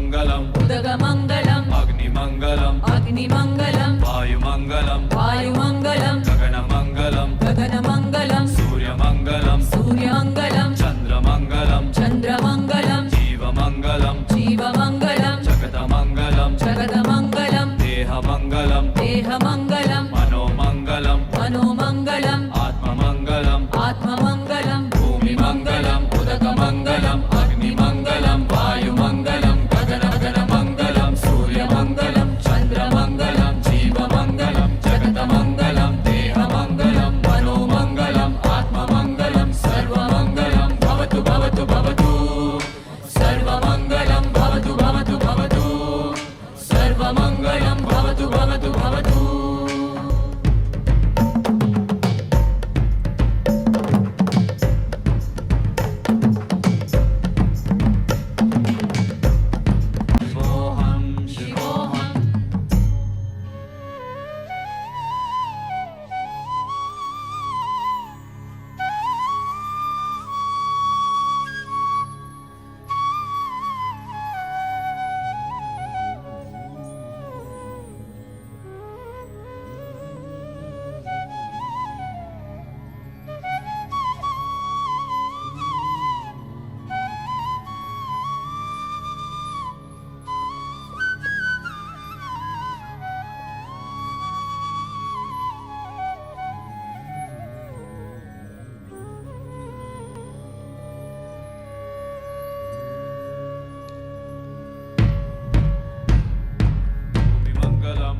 उदगमङ्गलम् उदगमङ्गलम् अग्निमङ्गलम् अग्निमङ्गलम् वायुमङ्गलम् वायुमङ्गलम् गगनमङ्गलम् गगनमङ्गलम् सूर्यमङ्गलम् सूर्यमङ्गलम् चन्द्रमङ्गलम् चन्द्रमङ्गलम् जीवमङ्गलम् जीवमङ्गलम् जगतमङ्गलम् जगदमङ्गलम् देहमङ्गलम् देहमङ्गलम् मनोमङ्गलम् मनोमङ्गलम् आत्ममङ्गलम् आत्ममङ्गलम् भूमिमङ्गलम् उदकमङ्गलम् अग्निमङ्गलम् वायुमङ्गलम् गगनमङ्गलम् सूर्यमङ्गलम् चन्द्रमङ्गलम् जीवमङ्गलम् जगतमङ्गलम् देहमङ्गलम् मनोमङ्गलम् आत्ममङ्गलम् सर्वमङ्गलम् भवतु भवतु भवतु सर्वमङ्गलम् भवतु भवतु भवतु सर्वमङ्गलम् भवतु भवतु भवतु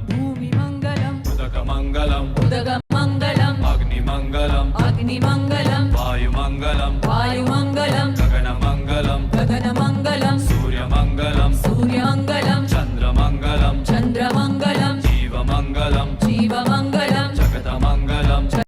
भूमिमङ्गलम् उदकमङ्गलम् उदगमङ्गलम् अग्निमङ्गलम् अग्निमङ्गलम्